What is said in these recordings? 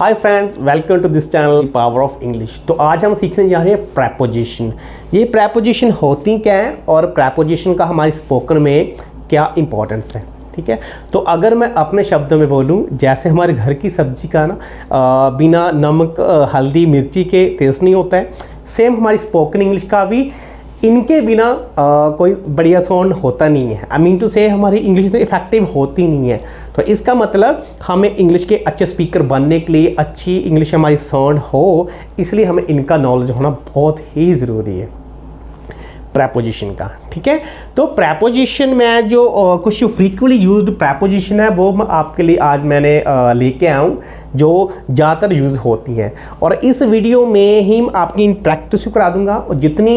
Hi friends, welcome to this channel power of English. तो आज हम सीखने जा रहे हैं प्रेपोजिशन। ये प्रेपोजिशन होती क्या है और प्रेपोजिशन का हमारी स्पोकन में क्या इंपॉर्टेंस है। ठीक है, तो अगर मैं अपने शब्दों में बोलूँ, जैसे हमारे घर की सब्जी का ना बिना नमक हल्दी मिर्ची के टेस्ट नहीं होता है, सेम हमारी स्पोकन इंग्लिश का भी इनके बिना कोई बढ़िया साउंड होता नहीं है। आई मीन टू से हमारी इंग्लिश में इफेक्टिव होती नहीं है। तो इसका मतलब हमें इंग्लिश के अच्छे स्पीकर बनने के लिए अच्छी इंग्लिश हमारी साउंड हो, इसलिए हमें इनका नॉलेज होना बहुत ही ज़रूरी है प्रेपोजिशन का। ठीक है, तो प्रेपोजिशन में जो कुछ फ्रीक्वेंटली यूज्ड प्रेपोजिशन है वो मैं आपके लिए आज मैंने लेके आया हूँ, जो ज़्यादातर यूज़ होती हैं। और इस वीडियो में ही आपकी प्रैक्टिस करा दूंगा, और जितनी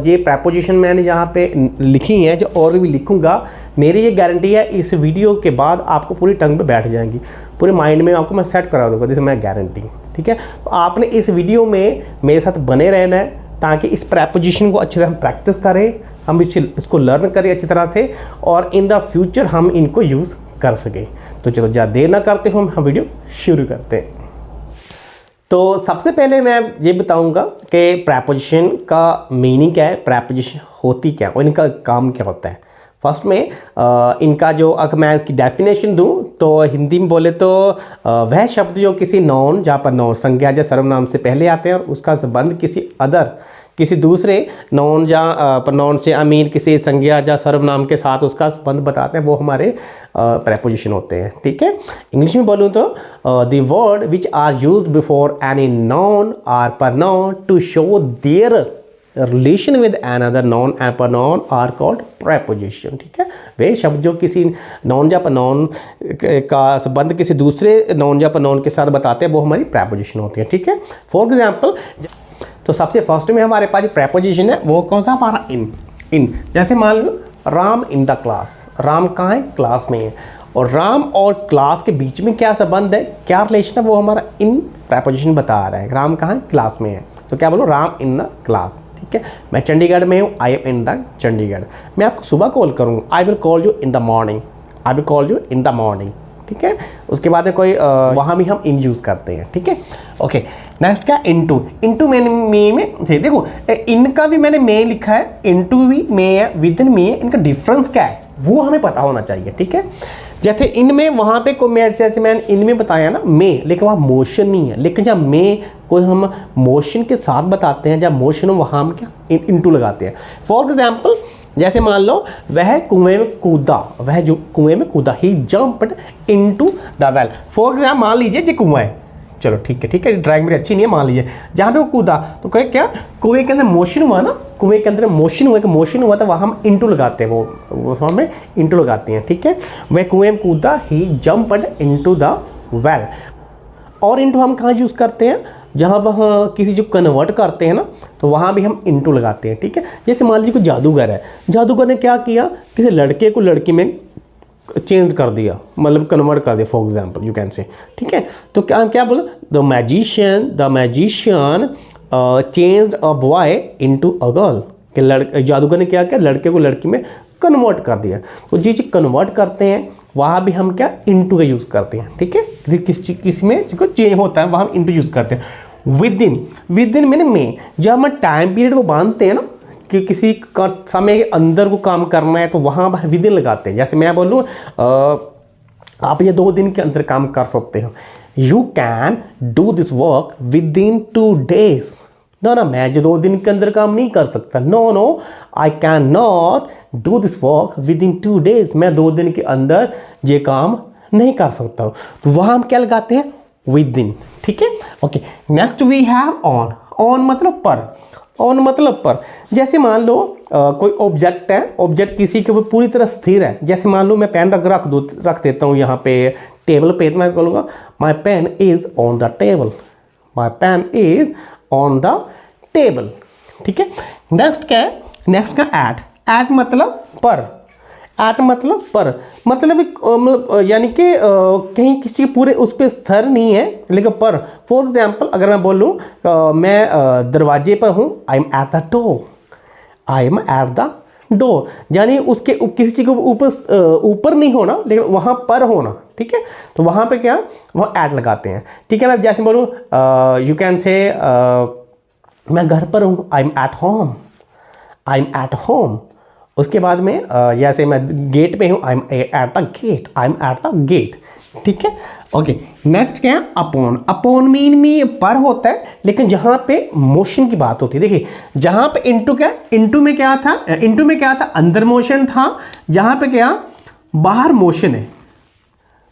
ये प्रेपोजिशन मैंने यहाँ पे लिखी हैं, जो और भी लिखूँगा, मेरी ये गारंटी है इस वीडियो के बाद आपको पूरी टंग पे बैठ जाएंगी, पूरे माइंड में आपको मैं सेट करा दूँगा, जैसे मैं गारंटी। ठीक है, तो आपने इस वीडियो में मेरे साथ बने रहना है ताकि इस प्रेपोजिशन को अच्छे से हम प्रैक्टिस करें, हम इसको लर्न करें अच्छी तरह से, और इन द फ्यूचर हम इनको यूज़ कर सकें। तो चलो ज़्यादा देर ना करते हुए हम वीडियो शुरू करते हैं। तो सबसे पहले मैं ये बताऊंगा कि प्रेपोजिशन का मीनिंग क्या है, प्रेपोजिशन होती क्या है और इनका काम क्या होता है। फर्स्ट में इनका जो, अगर मैं इसकी डेफिनेशन दूं तो हिंदी में बोले तो वह शब्द जो किसी नॉन, जहाँ पर नॉन संज्ञा या सर्वनाम से पहले आते हैं और उसका संबंध किसी दूसरे नॉन या प्रनाउन से, आई मीन किसी संज्ञा या सर्वनाम के साथ उसका संबंध बताते हैं, वो हमारे प्रेपोजिशन होते हैं। ठीक है, इंग्लिश में बोलूँ तो the word which are used before any noun or pronoun to show their relation with another noun and pronoun are called preposition. ठीक है, वे शब्द जो किसी नॉन या प्रनाउन का संबंध किसी दूसरे नॉन या प्रनाउन के साथ बताते हैं, वो हमारी प्रेपोजिशन होती है। ठीक है, फॉर एग्जाम्पल, तो सबसे फर्स्ट में हमारे पास प्रेपोजिशन है वो कौन सा, हमारा इन। जैसे मान लो Ram in the class, Ram कहाँ है, क्लास में है, और राम और क्लास के बीच में क्या संबंध है, क्या रिलेशन है, वो हमारा इन प्रेपोजिशन बता रहा है। राम कहाँ है, क्लास में है, तो क्या बोलो, राम इन द क्लास। ठीक है, मैं चंडीगढ़ में हूँ, I M in the Chandigarh. मैं आपको सुबह कॉल करूँगा, I will call you in the morning, I will call you in the morning. ठीक है, उसके बाद में कोई वहाँ भी हम इन यूज़ करते हैं। ठीक है, ओके, नेक्स्ट क्या, इनटू में देखो, इनका भी मैंने में लिखा है, इनटू भी में है, विद इन में है, इनका डिफरेंस क्या है वो हमें पता होना चाहिए। ठीक है, जैसे इनमें वहाँ पे कोई, जैसे मैंने इनमें बताया ना में, लेकिन वहाँ मोशन नहीं है, लेकिन जब में कोई हम मोशन के साथ बताते हैं, जब मोशन हो वहाँ हम क्या इनटू लगाते हैं। फॉर एग्जाम्पल, जैसे मान लो वह कुएं में कूदा, वह जो कुएं में कूदा, he jumped into the well. For example, मान लीजिए ये कुआं है, चलो ठीक है, ड्राइंग मेरी अच्छी नहीं है, मान लीजिए जहाँ पे वो कूदा, तो कहे क्या, कुएं के अंदर मोशन हुआ ना, कुएं के अंदर मोशन हुआ तो वहाँ हम इनटू लगाते हैं, वो हमें इनटू लगाते हैं। ठीक है, वह कुएं में कूदा, he jumped into the well. और इनटू हम कहाँ यूज़ करते हैं, जहाँ वहाँ किसी जो कन्वर्ट करते हैं ना, तो वहाँ भी हम इनटू लगाते हैं। ठीक है, जैसे मान लीजिए कोई जादूगर है, जादूगर ने क्या किया, किसी लड़के को लड़की में चेंज कर दिया, मतलब कन्वर्ट कर दिया, फॉर एग्जाम्पल यू कैन से। ठीक है, तो क्या बोला, the magician changed a boy into a girl, कि जादूगर ने क्या किया, लड़के को लड़की में कन्वर्ट कर दिया। तो जिस चीज़ कन्वर्ट करते हैं वहाँ भी हम क्या, इनटू का यूज़ करते हैं। ठीक है, किसी में जिसको चेंज होता है वहाँ हम इनटू यूज़ करते हैं। विद इन में जब हम टाइम पीरियड को बांधते हैं ना, कि किसी का समय के अंदर को काम करना है, तो वहाँ विद इन लगाते हैं। जैसे मैं बोलूँ, आप ये 2 दिन के अंदर काम कर सकते हो, you can do this work within 2 days। ना, मैं जो 2 दिन के अंदर काम नहीं कर सकता, no, I can not do this work within 2 days, मैं 2 दिन के अंदर ये काम नहीं कर सकता हूँ। तो वहाँ हम क्या लगाते हैं, विद इन। ठीक है, okay, next we have on मतलब पर। जैसे मान लो कोई ऑब्जेक्ट है, ऑब्जेक्ट किसी के ऊपर पूरी तरह स्थिर है, जैसे मान लो मैं पेन रख देता हूँ यहाँ पे टेबल पे, तो मैं बोलूँगा my pen is on the table, my pen is on the table. ठीक है, नेक्स्ट क्या है, नेक्स्ट का एट मतलब पर, मतलब यानी कि कहीं किसी पूरे उस पर स्थिर नहीं है, लेकिन पर। फॉर एग्जाम्पल, अगर मैं बोलूँ मैं दरवाजे पर हूँ, I am at the door, यानी उसके किसी चीज़ के ऊपर नहीं होना, लेकिन वहाँ पर होना। ठीक है। तो वहाँ पे क्या वो ऐट लगाते हैं, ठीक है। मैं जैसे बोलूँ यू कैन से मैं घर पर हूँ, I am at home, I am at home. उसके बाद में जैसे मैं गेट पे हूँ, I am at the gate, I am at the gate, ठीक है। ओके, नेक्स्ट क्या है अपॉन। अपॉन मीन में पर होता है, लेकिन जहाँ पे मोशन की बात होती है, देखिए जहाँ पे इनटू क्या, इनटू में क्या था, इनटू में क्या था, अंदर मोशन था, जहाँ पे क्या बाहर मोशन है,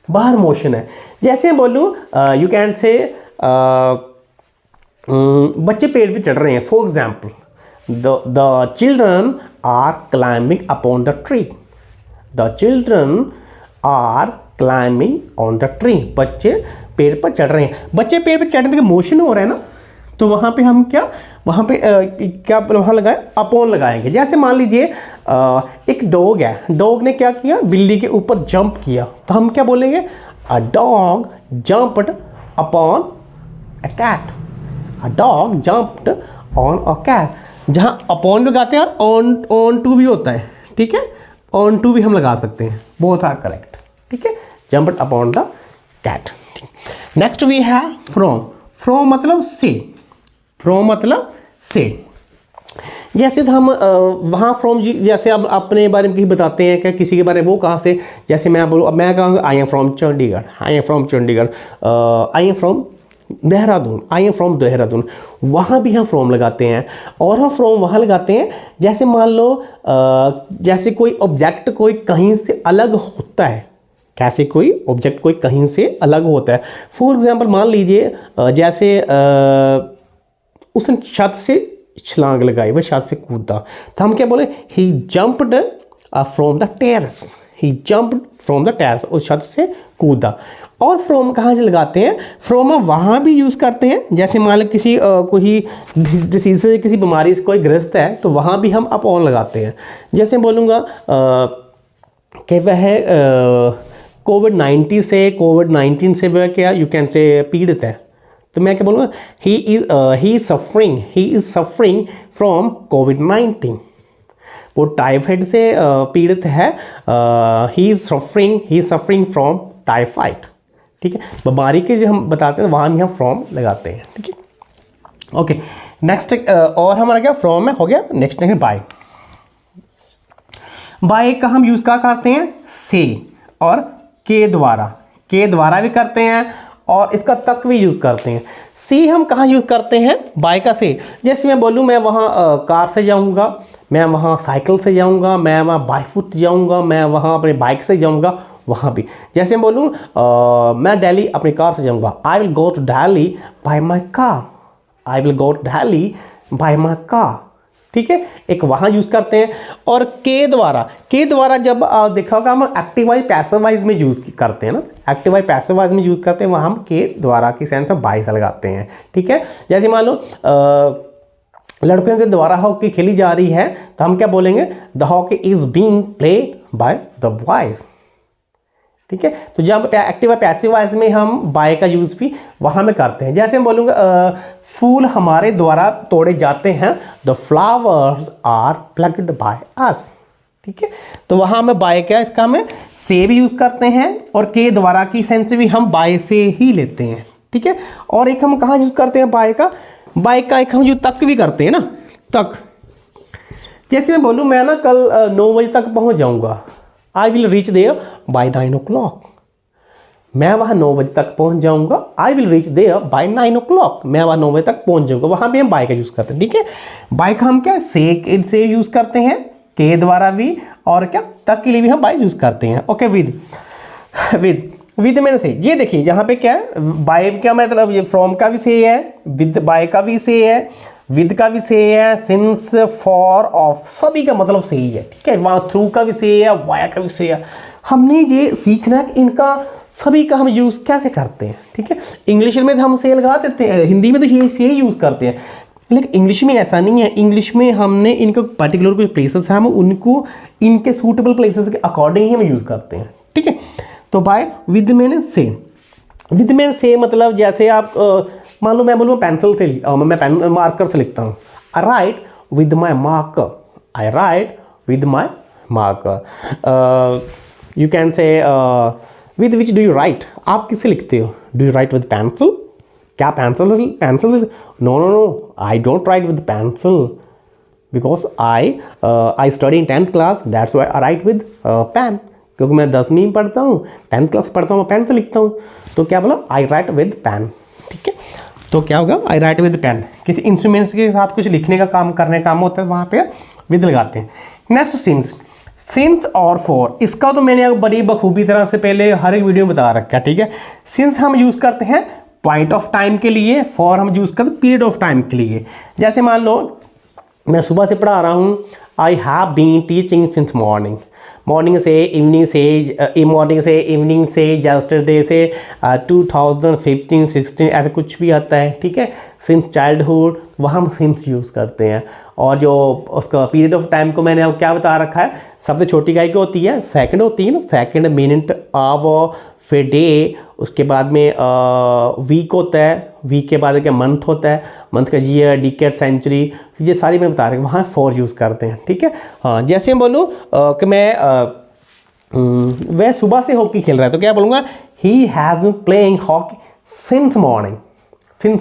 बाहर मोशन है। जैसे बोलूँ यू कैन से बच्चे पेड़ पे चढ़ रहे हैं, for example the children are climbing upon the tree, the children are climbing on the tree, बच्चे पेड़ पर चढ़ रहे हैं। बच्चे पेड़ पर चढ़ने का मोशन हो रहा है ना, तो वहाँ पे हम क्या, वहाँ पे क्या वहाँ लगाए, अपॉन लगाएंगे। जैसे मान लीजिए एक डॉग है, डॉग ने क्या किया, बिल्ली के ऊपर जंप किया, तो हम क्या बोलेंगे, a dog jumped upon a cat, a dog jumped on a cat. जहाँ अपॉन लगाते हैं और ऑन टू भी होता है, ठीक है, ऑन टू भी हम लगा सकते हैं, बोथ आर करेक्ट, ठीक है। Jumped upon the cat. Next we have from. From मतलब से, फ्रॉम मतलब से। जैसे तो हम वहाँ फ्रॉम, जैसे अब अपने बारे में कहीं बताते हैं कि किसी के बारे में, वो कहाँ से, जैसे मैं बोलूँ, अब मैं कहूँगा I am from Chandigarh, I am from Chandigarh, I am from Dehradun, I am from Dehradun, वहाँ भी हम फ्रॉम लगाते हैं। और हम फ्रॉम वहाँ लगाते हैं, जैसे मान लो जैसे कोई ऑब्जेक्ट कोई कहीं से अलग होता है, कैसे कोई ऑब्जेक्ट कोई कहीं से अलग होता है। फॉर एग्जांपल मान लीजिए जैसे उसने छत से छलांग लगाई, वह छत से कूदा, तो हम क्या बोले, he jumped from the terrace, he jumped from the terrace, उस छत से कूदा। और फ्रॉम कहाँ से लगाते हैं, फ्रॉम हम वहाँ भी यूज़ करते हैं, जैसे मान लो किसी कोई डिसीज से, किसी बीमारी से कोई ग्रस्त है, तो वहाँ भी हम अपॉन लगाते हैं। जैसे बोलूँगा कि वह कोविड-19 से वह क्या, यू कैन से पीड़ित है, तो मैं क्या बोलूँगा, ही इज़ सफरिंग फ्रॉम कोविड-19, वो टाइफाइड से पीड़ित है, he is suffering from typhoid, ठीक है। बीमारी के जो हम बताते हैं वहाँ भी हम फ्रॉम लगाते हैं, ठीक है। ओके, नेक्स्ट और हमारा क्या फ्रॉम में हो गया। नेक्स्ट है बाय। बाय का हम यूज़ क्या करते हैं, से और के द्वारा भी करते हैं, और इसका तक भी यूज़ करते हैं। सी हम कहाँ यूज़ करते हैं, बाय का से। जैसे मैं बोलूँ मैं वहाँ कार से जाऊँगा, मैं वहाँ साइकिल से जाऊँगा, मैं वहाँ बाई फुट जाऊँगा, मैं वहाँ अपने बाइक से जाऊँगा, वहाँ भी। जैसे मैं बोलूँ मैं दिल्ली अपनी कार से जाऊँगा, I will go to Delhi by my car, I will go to Delhi by my car, ठीक है। एक वहाँ यूज़ करते हैं। और के द्वारा जब देखा होगा हम एक्टिव वाइज पैसिव वाइज में यूज़ करते हैं ना, एक्टिव वाइज पैसिव वाइज में यूज़ करते हैं, वहाँ हम के द्वारा की सेंस में बाय से लगाते हैं, ठीक है। जैसे मान लो लड़कियों के द्वारा हॉकी खेली जा रही है, तो हम क्या बोलेंगे, the hockey is being played by the boys, ठीक है। तो जब एक्टिव पैसिव वॉइस में हम बाय का यूज़ भी वहाँ में करते हैं। जैसे हम बोलूँगा फूल हमारे द्वारा तोड़े जाते हैं, the flowers are plucked by us, ठीक है। तो वहाँ में बाय क्या, इसका हमें से भी यूज़ करते हैं, और के द्वारा की सेंस भी हम बाय से ही लेते हैं, ठीक है। और एक हम कहाँ यूज़ करते हैं बाय का एक हम जो तक भी करते हैं ना, तक। जैसे मैं बोलूँ मैं ना कल 9 बजे तक पहुँच जाऊँगा, I will reach there by 9 o'clock, मैं वहाँ 9 बजे तक पहुँच जाऊँगा, I will reach there by 9 o'clock, मैं वहाँ 9 बजे तक पहुँच जाऊँगा, वहाँ भी हम बाय का यूज़ करते हैं, ठीक है। बाय का हम क्या से यूज़ करते हैं, के द्वारा भी, और क्या तक के लिए भी हम बाय यूज़ करते हैं। ओके, विद मैंने से, ये देखिए यहाँ पे क्या है, बाय क्या मतलब, ये फ्रॉम का भी से है, विद बाय का भी से है, विद का भी से है, सिंस, फॉर, ऑफ, सभी का मतलब से ही है, ठीक है। वहाँ थ्रू का भी से है, वाया का भी से है। हमने ये सीखना है कि इनका सभी का हम यूज़ कैसे करते हैं, ठीक है। इंग्लिश में तो हम से लगा देते हैं, हिंदी में तो ये से यूज़ करते हैं, लेकिन इंग्लिश में ऐसा नहीं है। इंग्लिश में हमने इनको पर्टिकुलर कुछ प्लेसेस हैं, हम उनको इनके सूटेबल प्लेसेस के अकॉर्डिंग ही हम यूज़ करते हैं, ठीक है। तो बाय विद में से, विद में से मतलब जैसे आप मान लो मैं बोलूँ पेंसिल से, मैं पेन मार्कर से लिखता हूँ, I write with my marker, I write with my marker. You can say with which do you write, आप किससे लिखते हो? Do you write with pencil? क्या pencil? No no no, I don't write with pencil because I study in 10th class, that's why I write with pen, क्योंकि मैं 10वीं में पढ़ता हूँ, 10th क्लास पढ़ता हूँ, मैं पेन से लिखता हूँ। तो क्या बोला? आई राइट विद पेन। ठीक है, तो क्या होगा? आई राइट विद पेन। किसी इंस्ट्रूमेंट्स के साथ कुछ लिखने का काम, करने का काम होता है, वहाँ पे विद लगाते हैं। नेक्स्ट सिंस और फॉर, इसका तो मैंने बड़ी बखूबी तरह से पहले हर एक वीडियो में बता रखा है। ठीक है, सिंस हम यूज़ करते हैं पॉइंट ऑफ टाइम के लिए, फॉर हम यूज़ करते हैं पीरियड ऑफ टाइम के लिए। जैसे मान लो मैं सुबह से पढ़ा रहा हूँ, I have been teaching since morning, morning से इवनिंग से इवनिंग से यस्टरडे से 2015 16 ऐसा कुछ भी आता है। ठीक है, सिंस चाइल्डहुड, वहाँ हम सिंस यूज़ करते हैं। और जो उसका पीरियड ऑफ टाइम को मैंने अब क्या बता रखा है, सबसे छोटी इकाई क्या होती है? सेकंड होती है ना, सेकंड, मिनट, आवर, फिर डे, उसके बाद में वीक होता है, वीक के बाद क्या मंथ होता है, मंथ का ईयर, डिकेड, सेंचुरी, ये सारी मैं बता रहा हूँ, वहाँ फॉर यूज़ करते हैं। ठीक है, हाँ, जैसे मैं बोलूँ कि वह सुबह से हॉकी खेल रहा है, तो क्या बोलूँगा? He has been playing hockey since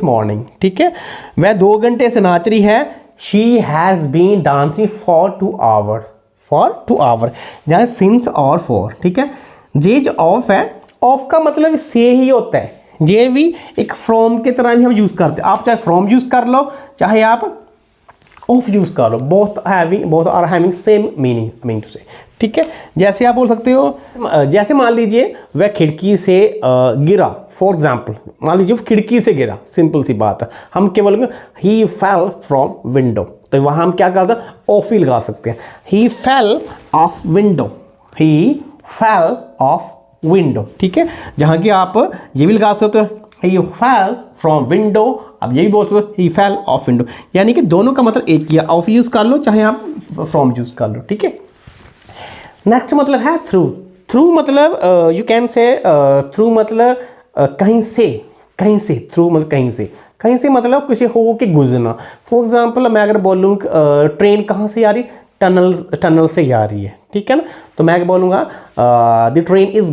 morning. ठीक है, वह 2 घंटे से नाच रही है, she has been dancing for 2 hour, जहाँ सिंस और फॉर। ठीक है, जे जो ऑफ है, ऑफ का मतलब से ही होता है, ये भी एक फ्रॉम की तरह भी हम यूज़ करते हैं। आप चाहे फ्रॉम यूज़ कर लो, चाहे आप ऑफ यूज़ कर लो, both are having same meaning to say. ठीक है, जैसे आप बोल सकते हो, जैसे मान लीजिए वह खिड़की से गिरा, फॉर एग्जाम्पल मान लीजिए खिड़की से गिरा, सिंपल सी बात है, हम क्या बोलेंगे? ही फेल फ्रॉम विंडो, तो वहाँ हम क्या करते हैं? ऑफ ही लगा सकते हैं। ही फेल ऑफ विंडो, ठीक है, जहाँ की आप ये भी लगा सकते हो, ही फेल फ्रॉम विंडो, अब यही बोल सकते हो ही फेल ऑफ विंडो, यानी कि दोनों का मतलब एक ही है, ऑफ यूज़ कर लो चाहे आप फ्रॉम यूज़ कर लो। ठीक है, नेक्स्ट मतलब है थ्रू मतलब यू कैन से थ्रू मतलब कहीं से, थ्रू मतलब कहीं से मतलब किसी हो के गुजरना। फॉर एग्जांपल मैं अगर बोलूँ ट्रेन कहाँ से आ रही? टनल से आ रही है। ठीक है ना, तो मैं बोलूँगा the train is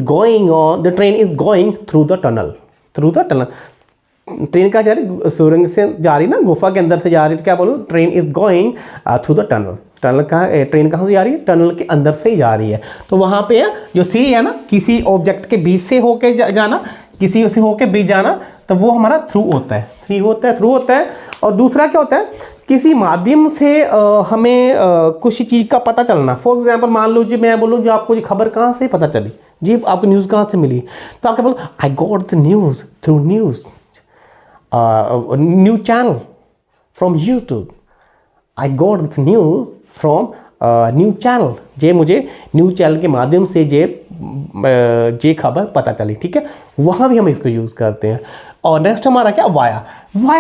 going through the tunnel. Train कहाँ जा रही? सुरंग से जा रही ना, गुफा के अंदर से जा रही, तो क्या बोलूँ? Train is going through the tunnel. Train कहाँ से जा रही है? टनल के अंदर से ही जा रही है। तो वहाँ पे जो सी है ना, किसी ऑब्जेक्ट के बीच से होके जाना, किसी से होके बीच जाना, तो वो हमारा थ्रू होता है। और दूसरा क्या होता है? किसी माध्यम से हमें कुछ चीज़ का पता चलना। फॉर एग्जाम्पल मान लो जी, मैं बोलूँ जो आपको जी खबर कहाँ से पता चली जी, आपको न्यूज़ कहाँ से मिली, तो आप क्या बोलो? I got the news through news channel from YouTube. I got this news from news channel, जे मुझे न्यूज़ चैनल के माध्यम से जे खबर पता चली। ठीक है, वहाँ भी हम इसको यूज़ करते हैं। और नेक्स्ट हमारा क्या? वाया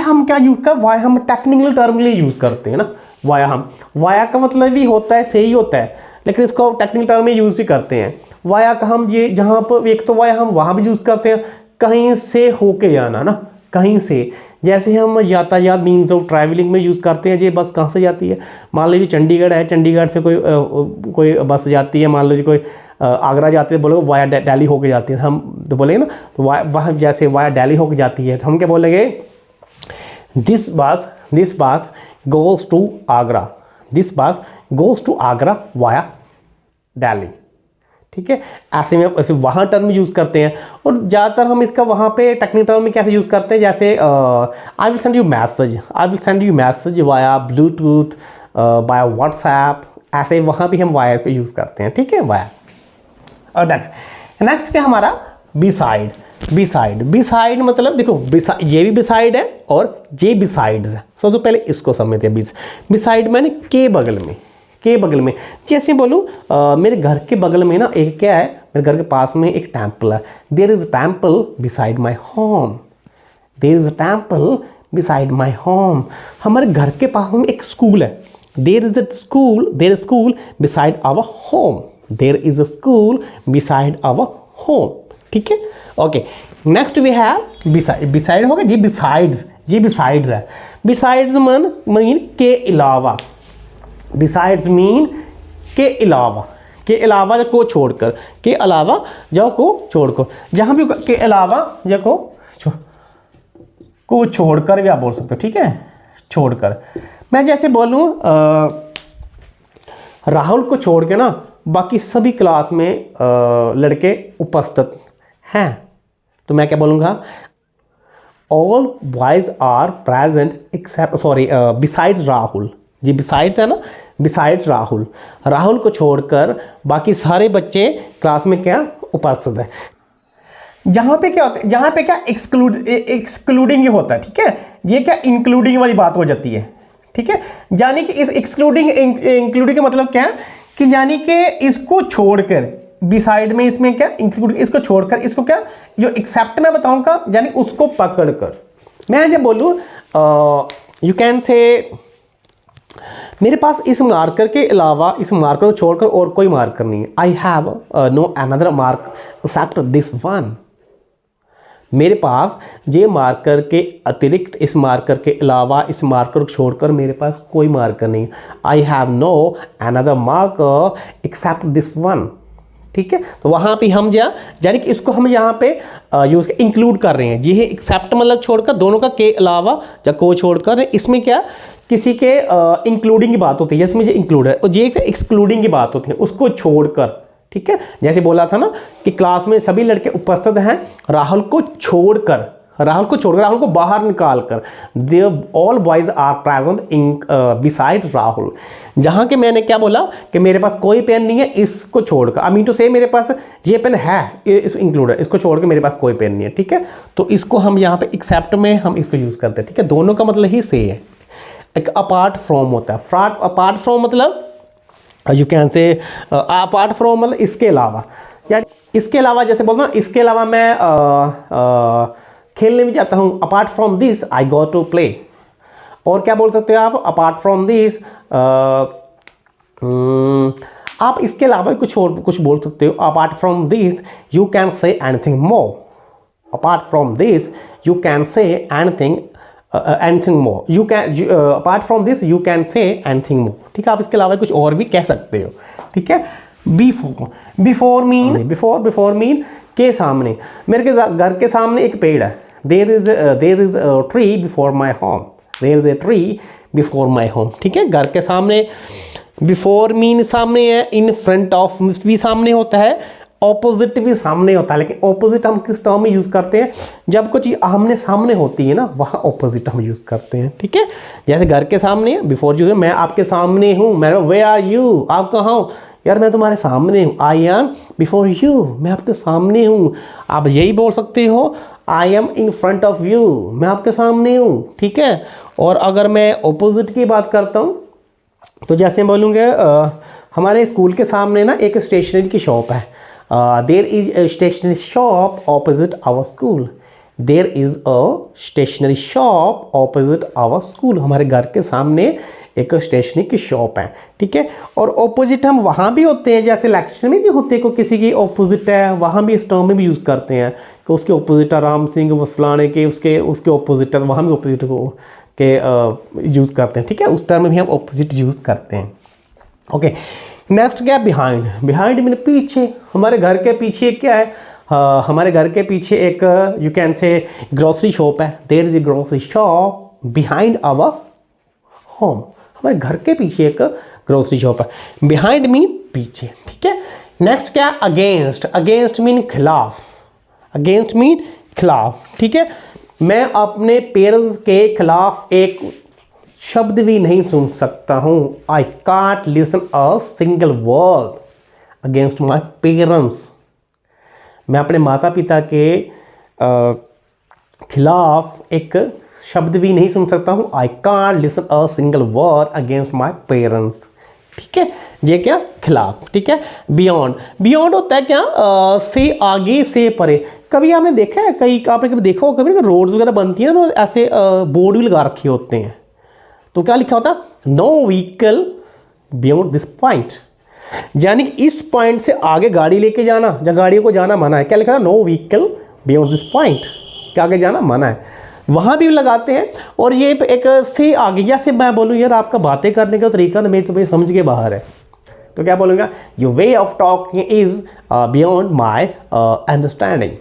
हम क्या यूज़ कर? वाया हम टेक्निकल टर्म के लिए यूज़ करते हैं ना। वाया का मतलब भी होता है, सही होता है, लेकिन इसको टेक्निकल टर्म में यूज़ भी करते हैं। वाया का हम ये जहाँ पर एक तो वाया हम वहाँ भी यूज़ करते हैं, कहीं से होके जाना ना, कहीं से, जैसे हम यातायात मीन्स ऑफ ट्रैवलिंग में यूज़ करते हैं। ये बस कहाँ से जाती है? मान लीजिए चंडीगढ़ है, चंडीगढ़ से कोई बस जाती है, मान लीजिए कोई आगरा जाती है, बोलो वाया दिल्ली होके जाती है, हम तो बोलेंगे ना, तो वहाँ जैसे वाया दिल्ली होके जाती है, तो हम क्या बोलेंगे? This bus goes to Agra, this bus goes to Agra via Delhi. ठीक है, ऐसे में ऐसे वहाँ टर्म यूज़ करते हैं। और ज़्यादातर हम इसका वहाँ पे टेक्निकल टर्म में कैसे यूज़ करते हैं? जैसे I will send you message via Bluetooth, by WhatsApp, ऐसे वहाँ भी हम वाया को यूज़ करते हैं। ठीक है, वाया। और नेक्स्ट क्या हमारा? बिसाइड मतलब देखो, ये भी बिसाइड है और ये बिसाइड्स है। तो पहले इसको समझते हैं। बिसाइड मैंने के बगल में, जैसे बोलूँ मेरे घर के बगल में ना एक क्या है, मेरे घर के पास में एक टेम्पल है। There is a temple beside my home, हमारे घर के पास में एक स्कूल है। There is school beside our home. ठीक है, okay. Next we have beside होगा जी, बिसाइड्स है। बिसाइड्स मीन के अलावा, बिसाइड्स मीन के के अलावा या को छोड़कर, के अलावा या को छोड़कर, जहाँ भी के अलावा या को छोड़कर भी आप बोल सकते हो, ठीक है, छोड़कर। मैं जैसे बोलूँ राहुल को छोड़ के ना बाकी सभी क्लास में लड़के उपस्थित हैं, तो मैं क्या बोलूँगा, all boys are present except, sorry besides Rahul, जी बिसाइड्स है ना, बिसाइड्स राहुल, राहुल को छोड़कर बाकी सारे बच्चे क्लास में क्या उपस्थित है। जहाँ पे क्या होता है, जहाँ पे क्या एक्सक्लूडिंग होता है, ठीक है, ये क्या इंक्लूडिंग वाली बात हो जाती है, ठीक है। यानी कि इस एक्सक्लूडिंग इंक्लूडिंग का मतलब क्या है कि यानी कि इसको छोड़कर बिसाइड में इसमें क्या इंक्लूडिंग, इसको छोड़कर इसको क्या जो एक्सेप्ट मैं बताऊंगा यानी उसको पकड़कर। मैं जब बोलूँ यू कैन से मेरे पास इस मार्कर के अलावा, इस मार्कर को छोड़कर और कोई मार्कर नहीं है। I have no another mark except this one. मेरे पास ये मार्कर के अतिरिक्त, इस मार्कर के अलावा, इस मार्कर को छोड़कर मेरे पास कोई मार्कर नहीं। I have no another marker except this one, ठीक है। तो वहाँ पे हम यानी कि इसको हम यहाँ पे यूज इंक्लूड कर रहे हैं। ये है एक्सेप्ट मतलब छोड़कर, दोनों का के अलावा या को छोड़कर, इसमें क्या किसी के इंक्लूडिंग की बात होती है, इसमें जो इंक्लूड है, और ये एक्सक्लूडिंग की बात होती है, उसको छोड़कर, ठीक है। जैसे बोला था ना कि क्लास में सभी लड़के उपस्थित हैं, राहुल को छोड़कर, राहुल को बाहर निकाल कर, the all boys are present in beside Rahul. जहाँ के मैंने क्या बोला कि मेरे पास कोई पेन नहीं है, इसको छोड़कर, आई मीन टू से मेरे पास ये पेन है, इस इंक्लूड है, इसको छोड़ के मेरे पास कोई पेन नहीं है, ठीक है। तो इसको हम यहाँ पे एक्सेप्ट में हम इसको यूज़ करते हैं, ठीक है। दोनों का मतलब ही से है। एक अपार्ट फ्रॉम होता है, अपार्ट फ्रॉम मतलब यू कैन से अपार्ट फ्रॉम मतलब इसके अलावा, या इसके अलावा, जैसे बोलना इसके अलावा मैं खेलने भी जाता हूँ, apart from this I go to play. और क्या बोल सकते हो आप, अपार्ट फ्रॉम दिस, आप इसके अलावा कुछ और कुछ बोल सकते हो। Apart from this you can say anything more, apart from this you can say anything anything more, you can apart from this you can say anything more, ठीक है। आप इसके अलावा कुछ और भी कह सकते हो, ठीक है। बिफोर मीन के सामने, मेरे के घर के सामने एक पेड़ है। There is tree before my home, there is a tree before my home, ठीक है। घर के सामने, बिफोर मीन सामने है, इन फ्रंट ऑफ भी सामने होता है, ऑपोजिट भी सामने होता है। लेकिन ऑपोजिट हम किस टर्म में यूज़ करते हैं, जब कुछ चीज़ आमने सामने होती है ना, वहाँ ऑपोजिट हम यूज़ करते हैं, ठीक है। जैसे घर के सामने, बिफोर जो है, मैं आपके सामने हूँ, मैं वे आर यू, आप कहाँ हो, यार मैं तुम्हारे सामने हूँ, आई एम बिफोर यू, मैं आपके सामने हूँ। आप यही बोल सकते हो, I am in front of you, मैं आपके सामने हूँ, ठीक है। और अगर मैं ऑपोजिट की बात करता हूँ तो जैसे बोलूँगा हमारे स्कूल के सामने ना एक स्टेशनरी की शॉप है। There is a stationery shop opposite our school, there is a stationery shop opposite our school. हमारे घर के सामने एक स्टेशनरी की शॉप है, ठीक है। और ऑपोजिट हम वहाँ भी होते हैं, जैसे लेक्चर में भी होते हैं, को किसी की ऑपोजिट है, वहाँ भी इस टर्म में भी यूज़ करते हैं कि उसके ऑपोजिट है राम सिंह, वो फलाने के उसके ऑपोजिट है, वहाँ भी ऑपोजिट को के यूज़ करते हैं, ठीक है। उस टर्म में भी हम ऑपोजिट यूज़ करते हैं, ओके। नेक्स्ट क्या है, बिहाइंड। बिहाइंड मीन पीछे, हमारे घर के पीछे क्या है, हमारे घर के पीछे एक you can say grocery shop है। There is a grocery shop behind our home, हमारे घर के पीछे एक ग्रोसरी शॉप है। बिहाइंड मीन पीछे, ठीक है। नेक्स्ट क्या है, अगेंस्ट। अगेंस्ट मीन खिलाफ, अगेंस्ट मीन खिलाफ, ठीक है। मैं अपने पेरेंट्स के खिलाफ एक शब्द भी नहीं सुन सकता हूँ। I can't listen a single word against my parents. मैं अपने माता पिता के खिलाफ एक शब्द भी नहीं सुन सकता हूँ। I can't listen a single word against my parents, ठीक है। ये क्या, खिलाफ, ठीक है। बियॉन्ड, बियॉन्ड होता है क्या, से आगे, से परे। कभी आपने देखा है, कहीं आपने कभी देखा हो, कभी रोड्स वगैरह बनती है ना, तो ऐसे बोर्ड भी लगा रखे होते हैं, तो क्या लिखा होता है, no vehicle beyond this point, यानी कि इस पॉइंट से आगे गाड़ी लेके जाना या गाड़ियों को जाना मना है। क्या लिखा है, no vehicle beyond this point, क्या आगे जाना मना है, वहाँ भी लगाते हैं। और ये एक से आगे, जैसे मैं बोलूँ यार आपका बातें करने का तरीका ना मेरे तो भाई समझ के बाहर है, तो क्या बोलूँगा, your way of talking is beyond my understanding,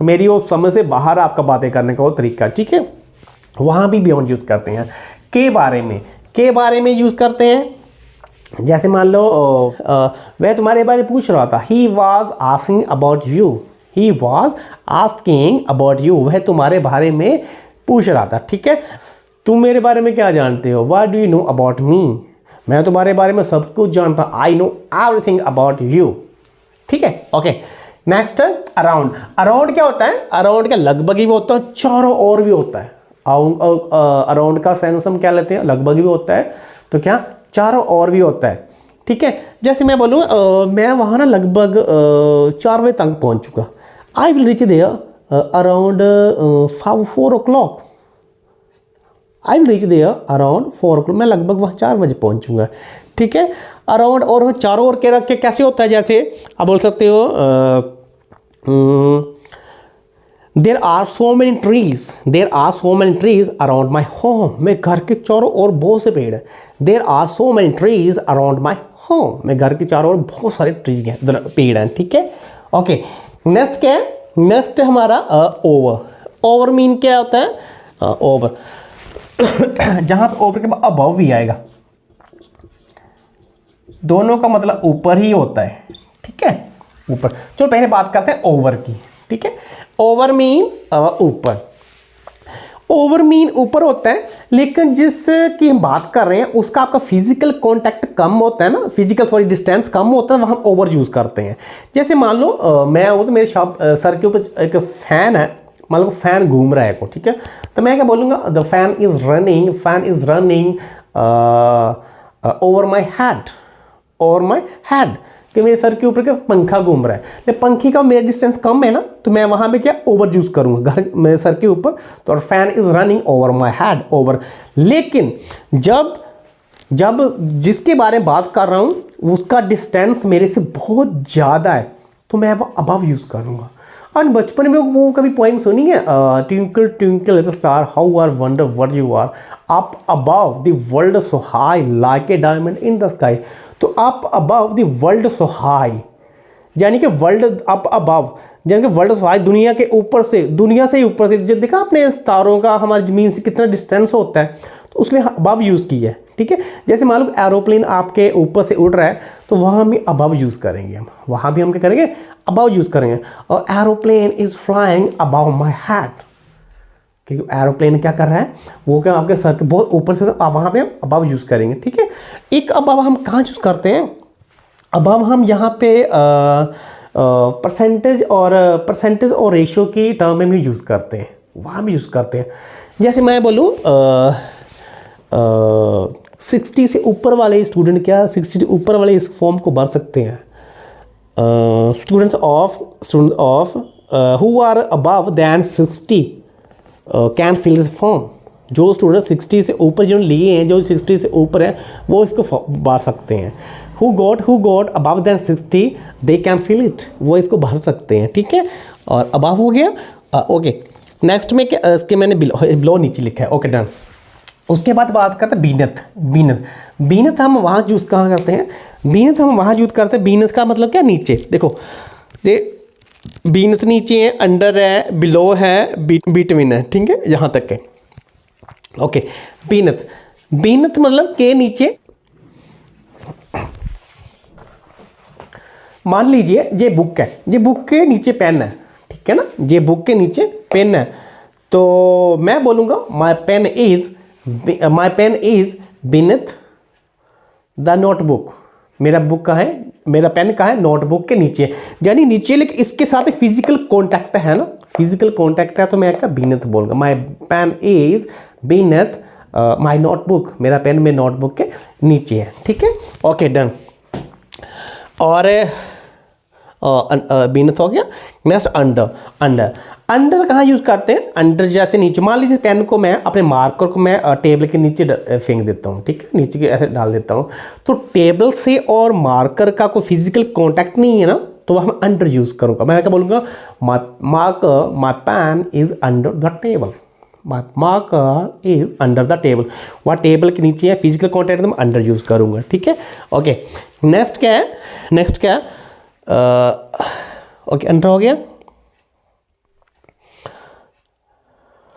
मेरी वो समझ से बाहर आपका बातें करने का वो तरीका, ठीक है। वहाँ भी बियॉन्ड यूज़ करते हैं। के बारे में यूज़ करते हैं। जैसे मान लो वह तुम्हारे बारे में पूछ रहा था, he was asking about you, he was asking about you, वह तुम्हारे बारे में पूछ रहा था, ठीक है। तुम मेरे बारे में क्या जानते हो, what do you know about me, मैं तुम्हारे बारे में सब कुछ जानता, I know everything about you, ठीक है। Okay, next around. अराउंड क्या होता है, अराउंड का लगभग ही भी होता है, चारों ओर भी होता है। अराउंड का सेंस हम क्या लेते हैं, लगभग भी होता है, तो क्या चारों ओर भी होता है, ठीक है। जैसे मैं बोलूँ मैं वहाँ ना लगभग 4 बजे तक पहुँच चुका, I will reach there around 4 o'clock, I will reach there around 4 o'clock, मैं लगभग वहाँ 4 बजे पहुँचूँगा, ठीक है। अराउंड और चारों ओर के रख के कैसे होता है, जैसे आप बोल सकते हो there are so many trees around my home, मैं घर के चारों ओर बहुत से पेड़ हैं। There are so many trees around my home, मैं घर के चारों ओर बहुत सारे ट्रीज हैं, पेड़ हैं, ठीक है। ओके, नेक्स्ट क्या है, नेक्स्ट हमारा ओवर। ओवर मीन क्या होता है, ओवर जहाँ पे ओवर के बाद अबव भी आएगा, दोनों का मतलब ऊपर ही होता है, ठीक है, ऊपर। चलो पहले बात करते हैं ओवर की, ठीक है। ओवर मीन ऊपर, ओवर मीन ऊपर होता है, लेकिन जिसकी हम बात कर रहे हैं उसका आपका फिजिकल कांटेक्ट कम होता है ना, फिजिकल डिस्टेंस कम होता है, वहाँ हम ओवर यूज़ करते हैं। जैसे मान लो मैं हूँ तो मेरे सर के ऊपर एक फ़ैन है, मान लो फैन घूम रहा है को, ठीक है, तो मैं क्या बोलूँगा, the fan is running over my head, कि मेरे सर के ऊपर क्या पंखा घूम रहा है, लेकिन पंखी का मेरा डिस्टेंस कम है ना, तो मैं वहाँ पे क्या ओवर यूज़ करूँगा, घर मेरे सर के ऊपर, तो और fan is running over my head, over. लेकिन जब जिसके बारे में बात कर रहा हूँ उसका डिस्टेंस मेरे से बहुत ज़्यादा है, तो मैं वो अबव यूज़ करूँगा। और बचपन में वो कभी पोइम सुनी है, twinkle twinkle little star how are wonder what you are, up above the world so high like a diamond in the sky. तो up above the world so high, यानी कि वर्ल्ड अप अबव, यानी कि world so high, दुनिया के ऊपर से, दुनिया से ही ऊपर से, जो देखा आपने तारों का हमारी ज़मीन से कितना डिस्टेंस होता है, तो उसने अबव यूज़ की है, ठीक है। जैसे मान लो एरोप्लेन आपके ऊपर से उड़ रहा है, तो वहाँ हम अबव यूज़ करेंगे, हम वहाँ भी हम क्या करेंगे, अबव यूज़ करेंगे। और aeroplane is flying above my head, क्योंकि एरोप्लेन क्या कर रहा है, वो क्या आपके सर के बहुत ऊपर से, वहाँ पे हम अबव यूज़ करेंगे, ठीक है। एक अबव हम कहाँ यूज़ करते हैं, अबव हम यहाँ पे परसेंटेज और रेशियो की टर्म में भी यूज़ करते हैं, वहाँ भी यूज़ करते हैं। जैसे मैं बोलूँ 60 से ऊपर वाले स्टूडेंट क्या 60 से ऊपर वाले इस फॉर्म को भर सकते हैं, students of who are above than 60 can fill this form. जो स्टूडेंट 60 से ऊपर जिन्होंने लिए हैं, जो 60 से ऊपर है, वो इसको भर सकते हैं। Who got above than 60 they can fill it, वो इसको भर सकते हैं, ठीक है। और अबव हो गया, ओके। नेक्स्ट में क्या, इसके मैंने बिलो नीचे लिखा है, ओके डन। उसके बाद बात करते हैं बीनथ हम वहाँ यूज़ कहाँ करते हैं, बीनथ हम वहाँ यूज़ करते हैं, बीनथ का मतलब क्या, नीचे। देखो ये बीनथ नीचे है, अंडर है, बिलो है, बिटवीन है, ठीक है, यहाँ तक है, ओके। बीनथ मतलब के नीचे। मान लीजिए ये बुक है, ये बुक के नीचे पेन है, ठीक है ना, ये बुक के नीचे पेन है, तो मैं बोलूँगा my pen is बीनथ the notebook, मेरा बुक का है, मेरा पेन का है नोटबुक के नीचे, यानी नीचे, लेकिन इसके साथ फिजिकल कांटेक्ट है ना, फिजिकल कांटेक्ट है, तो मैं क्या बीनथ बोलूँगा, my pen is बीनथ my notebook, मेरा पेन में नोटबुक के नीचे है, ठीक है, ओके डन। और बीनथ हो गया। नेक्स्ट अंडर कहाँ यूज़ करते हैं, अंडर जैसे नीचे, मान लीजिए पेन को मैं अपने मार्कर को मैं टेबल के नीचे फेंक देता हूँ, ठीक है, नीचे के ऐसे डाल देता हूँ, तो टेबल से और मार्कर का कोई फिजिकल कांटेक्ट नहीं है ना, तो वह मैं अंडर यूज़ करूँगा। मैं क्या बोलूँगा, my pen is under the table, marker is under the table. वहाँ टेबल के नीचे है, फिजिकल कॉन्टैक्ट तो मैं अंडर यूज़ करूँगा, ठीक है। ओके, नेक्स्ट क्या है, नेक्स्ट क्या है, ओके अंडर हो गया,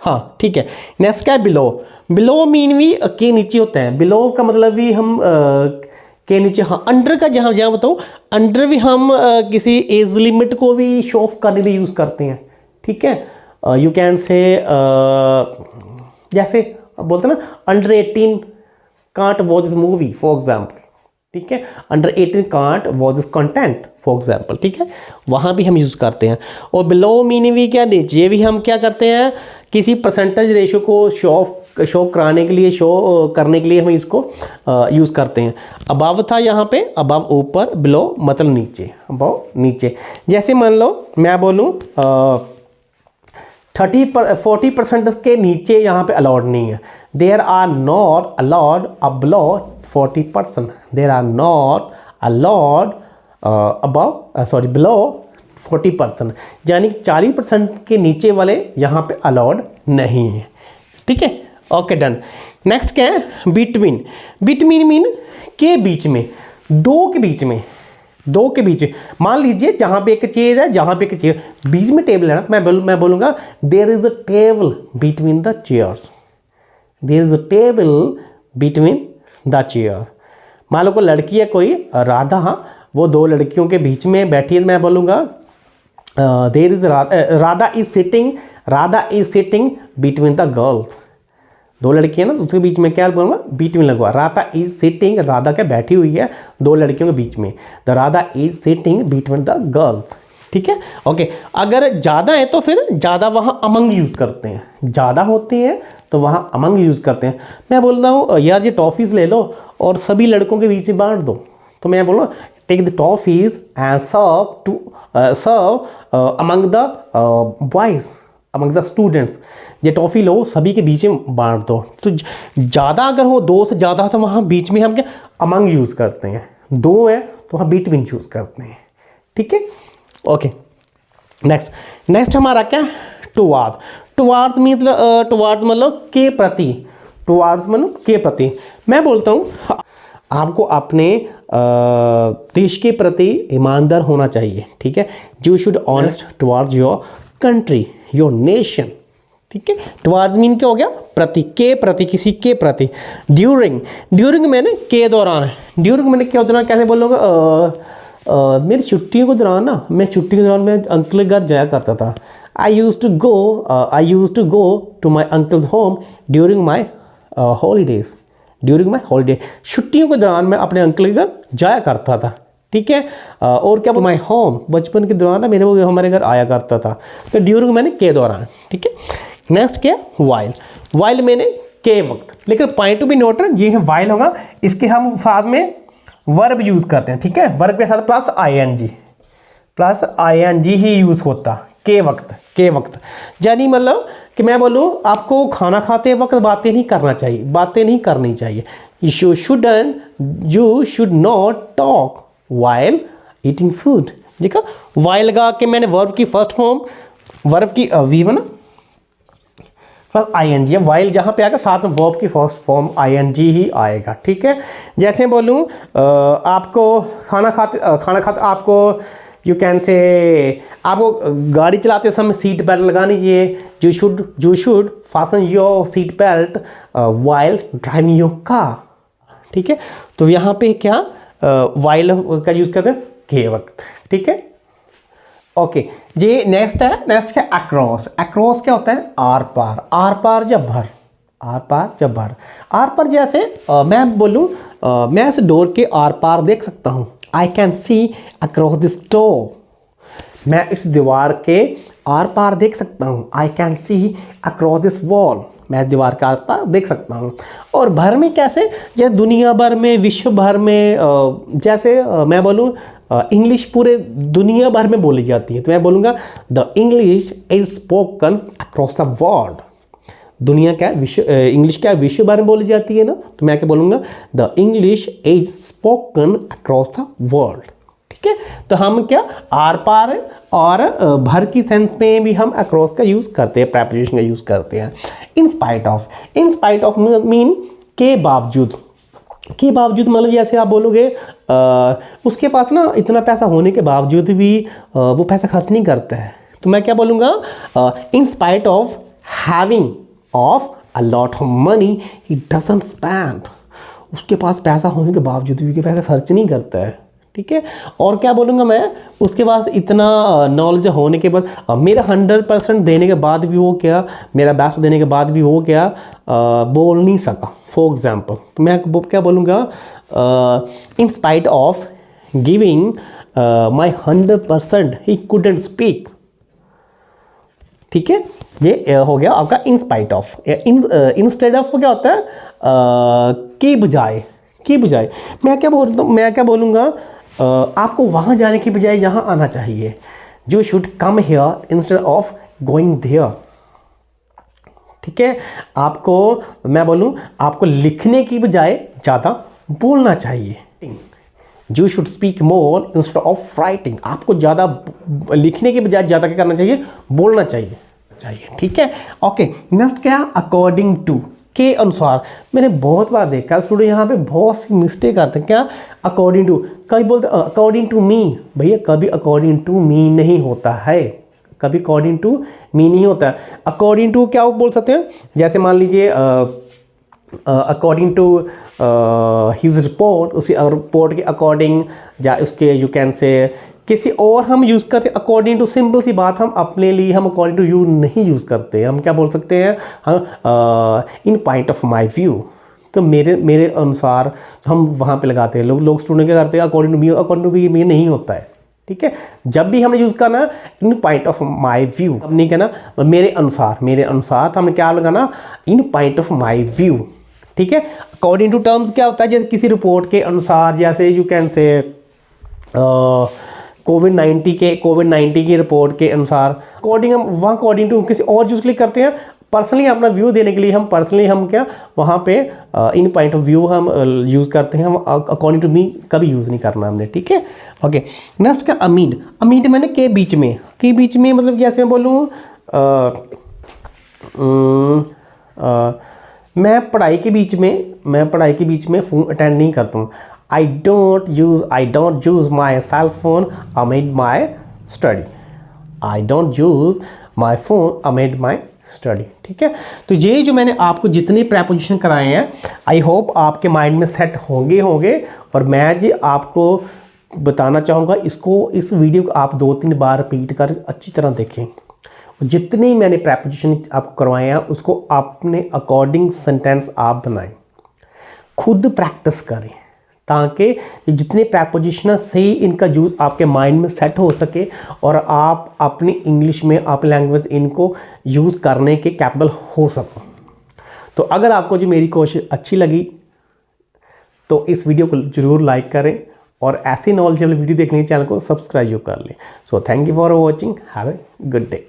हाँ ठीक है। नेक्स्ट क्या है, बिलो। बिलो मीन भी के नीचे होता है, बिलो का मतलब भी हम के नीचे, हाँ। अंडर का जहाँ जहाँ बताऊँ, अंडर भी हम किसी एज लिमिट को भी शो ऑफ करने में यूज़ करते हैं, ठीक है। यू कैन से जैसे बोलते हैं ना, under 18 can't watch this movie for example, ठीक है। Under 18 can't watch this content for example, ठीक है। वहाँ भी हम यूज़ करते हैं। और बिलो मीनिंग भी क्या, नीचे भी हम क्या करते हैं, किसी परसेंटेज रेशो को शो कराने के लिए, शो करने के लिए हम इसको यूज़ करते हैं। अबव था यहाँ पे, अबव ऊपर, बिलो मतलब नीचे, अबव नीचे। जैसे मान लो मैं बोलूँ 40% के नीचे यहाँ पे अलाउड नहीं है। There are not allowed below 40%, there are not allowed above sorry below 40%, यानी 40% के नीचे वाले यहाँ पे अलाउड नहीं है, ठीक है। Okay done. नेक्स्ट क्या है, बिटवीन। बिटवीन मीन के बीच में, दो के बीच में, दो के बीच में। मान लीजिए जहाँ पे एक चेयर है, जहाँ पे एक चेयर, बीच में टेबल है ना, तो मैं बोलूँगा there is a table between the chairs, there is a table between the chair. मान लो कोई लड़की है, कोई राधा, वो दो लड़कियों के बीच में बैठी है, मैं बोलूँगा there is Radha is sitting between the girls. दो लड़कियां ना, उसके बीच में क्या बोलूँगा, बिटवीन लगवा। राधा इज सिटिंग, राधा क्या बैठी हुई है दो लड़कियों के बीच में, the Radha is sitting between the girls, ठीक है। ओके, अगर ज़्यादा है तो फिर ज़्यादा वहाँ अमंग यूज़ करते हैं, ज़्यादा होते हैं तो वहाँ अमंग यूज़ करते हैं। मैं बोल रहा हूँ यार ये टॉफ़ीज़ ले लो और सभी लड़कों के बीच में बांट दो, तो मैं बोलूँ take the toffees and serve among the boys, among the students. ये टॉफ़ी लो सभी के बीच में बांट दो। तो ज़्यादा अगर हो, दो से ज़्यादा तो वहाँ बीच में हम क्या अमंग यूज़ करते हैं, दो है तो वहाँ बिटवीन यूज़ करते हैं, ठीक है। ओके, नेक्स्ट हमारा क्या, टुवार्ड। टुवार्ड्स मतलब के प्रति, टुवार्ड्स मतलब के प्रति। मैं बोलता हूँ आपको अपने देश के प्रति ईमानदार होना चाहिए, ठीक है। You should honest towards your country, your nation, ठीक है। टुवार्ड्स मीन क्या हो गया, प्रति, के प्रति, किसी के प्रति। ड्यूरिंग मैंने के दौरान है, ड्यूरिंग मैंने क्या दौरान कैसे बोलूँगा, मेरी छुट्टियों के दौरान ना, मैं छुट्टी के दौरान मैं अंकल के घर जाया करता था। I use to go to my uncle's home during my holidays, during my holiday. छुट्टियों के दौरान मैं अपने अंकल के घर जाया करता था, ठीक है। और क्या माई होम, बचपन के दौरान ना मेरे वो हमारे घर आया करता था। तो ड्यूरिंग मैंने के दौरान, ठीक है। नेक्स्ट क्या, वाइल। वाइल मैंने के वक्त, लेकिन पॉइंट टू बी नोटेड ये है वाइल होगा, इसके हम साथ में वर्ब यूज़ करते हैं, ठीक है। वर्ब के साथ प्लस आई एन जी ही यूज़ होता के वक्त, के वक्त। यानी मतलब कि मैं बोलूँ आपको खाना खाते वक्त बातें नहीं करना चाहिए, बातें नहीं करनी चाहिए। You should not talk while eating food. देखा, वाइल लगा के मैंने वर्ब की फर्स्ट फॉर्म, वर्ब की वी ना first I N G, while जहाँ पे आएगा साथ में वर्ब की first form I N G ही आएगा, ठीक है। जैसे बोलूँ आपको खाना खाते आपको यू कैन से, आपको गाड़ी चलाते समय सीट बेल्ट लगानी है, you should fasten your seat belt while driving your car, ठीक है। तो यहाँ पे क्या वाइल का यूज़ करते हैं के वक्त, ठीक है। ओके, ये नेक्स्ट है अक्रॉस। अक्रॉस क्या होता है, आर पार, आर पार जब भर, आर पार जब भर। आर पार जैसे मैं बोलूँ मैं इस डोर के आर पार देख सकता हूँ, I can see across this door. मैं इस दीवार के आर पार देख सकता हूँ, I can see across this wall. मैं दीवार के आर पार देख सकता हूँ। और भर में कैसे, जैसे दुनिया भर में, विश्व भर में, जैसे मैं बोलूँ इंग्लिश पूरे दुनिया भर में बोली जाती है, तो मैं बोलूँगा the English is spoken across the world. दुनिया क्या, विश्व, इंग्लिश क्या विश्व भर में बोली जाती है ना, तो मैं क्या बोलूँगा the English is spoken across the world, ठीक है। तो हम क्या आर पार और भर की सेंस में भी हम अक्रॉस का यूज़ करते हैं, प्रेपोजिशन का यूज़ करते हैं। इन स्पाइट ऑफ मीन के बावजूद, के बावजूद मतलब जैसे आप बोलोगे उसके पास ना इतना पैसा होने के बावजूद भी वो पैसा खर्च नहीं करता है, तो मैं क्या बोलूँगा, in spite of having of a lot of money he doesn't spend, उसके पास पैसा होने के बावजूद भी पैसा खर्च नहीं करता है, ठीक है। और क्या बोलूँगा मैं, उसके पास इतना नॉलेज होने के बाद, मेरा 100% देने के बाद भी वो क्या, मेरा बेस्ट देने के बाद भी वो क्या बोल नहीं सका, फॉर एग्जाम्पल। तो मैं क्या बोलूँगा, in spite of giving my 100% he couldn't speak, ठीक है। ये हो गया आपका in spite of. Instead of क्या होता है, के बजाय मैं क्या बोलूँगा, आपको वहाँ जाने की बजाय यहाँ आना चाहिए। You should come here instead of going there, ठीक है। आपको मैं बोलूँ, आपको लिखने की बजाय ज़्यादा बोलना चाहिए। You should speak more instead of writing, आपको ज़्यादा लिखने की बजाय ज़्यादा क्या करना चाहिए, बोलना चाहिए, ठीक है। ओके, नेक्स्ट क्या, अकॉर्डिंग टू, के अनुसार। मैंने बहुत बार देखा स्टूडेंट यहाँ पे बहुत सी मिस्टेक करते हैं, क्या अकॉर्डिंग टू, कभी बोलते अकॉर्डिंग टू मी, भैया कभी अकॉर्डिंग टू मी नहीं होता है, कभी अकॉर्डिंग टू मी नहीं होता है। अकॉर्डिंग टू क्या बोल सकते हैं, जैसे मान लीजिए अकॉर्डिंग टू हिज रिपोर्ट, उसी रिपोर्ट के अकॉर्डिंग, या उसके यू कैन से किसी और हम यूज़ करते हैं अकॉर्डिंग टू, सिंपल सी बात, हम अपने लिए हम अकॉर्डिंग टू यू नहीं यूज़ करते, हम क्या बोल सकते हैं, हम इन पॉइंट ऑफ माई व्यू, तो मेरे अनुसार हम वहाँ पे लगाते हैं। लोग स्टूडेंट क्या करते हैं, अकॉर्डिंग टू मी नहीं होता है, ठीक है। जब भी हमने यूज़ करना इन पॉइंट ऑफ माई व्यू, अब नहीं कहना मेरे अनुसार, तो हमने क्या लगाना, इन पॉइंट ऑफ माई व्यू, ठीक है। अकॉर्डिंग टू टर्म्स क्या होता है, जैसे किसी रिपोर्ट के अनुसार, जैसे यू कैन से कोविड-19 की रिपोर्ट के अनुसार, अकॉर्डिंग हम वहाँ अकॉर्डिंग टू किसी और यूज़ के लिए करते हैं, पर्सनली अपना व्यू देने के लिए हम क्या वहाँ पे इन पॉइंट ऑफ व्यू हम यूज़ करते हैं, हम अकॉर्डिंग टू मी कभी यूज़ नहीं करना हमने, ठीक है। ओके, नेक्स्ट क्या, अमीड मैंने के बीच में मतलब कैसे मैं बोलूँ, मैं पढ़ाई के बीच में फ़ोन अटेंड नहीं करता हूँ। I don't use my cell phone amid my study. I don't use my phone amid my study, ठीक है। तो ये जो मैंने आपको जितने प्रेपोजिशन कराए हैं, आई होप आपके माइंड में सेट होंगे, और मैं जी आपको बताना चाहूँगा, इस वीडियो को आप 2-3 बार रिपीट कर अच्छी तरह देखें। जितने मैंने प्रेपोजिशन आपको करवाए हैं उसको अपने अकॉर्डिंग सेंटेंस आप बनाएं, खुद प्रैक्टिस करें, ताकि जितने प्रेपोजिशन सही इनका यूज़ आपके माइंड में सेट हो सके और आप अपनी इंग्लिश में, अपनी लैंग्वेज इनको यूज़ करने के कैपेबल हो सको। तो अगर आपको जो मेरी कोशिश अच्छी लगी तो इस वीडियो को ज़रूर लाइक करें, और ऐसी नॉलेजेबल वीडियो देखने के चैनल को सब्सक्राइब कर लें। So thank you for watching, have a good day.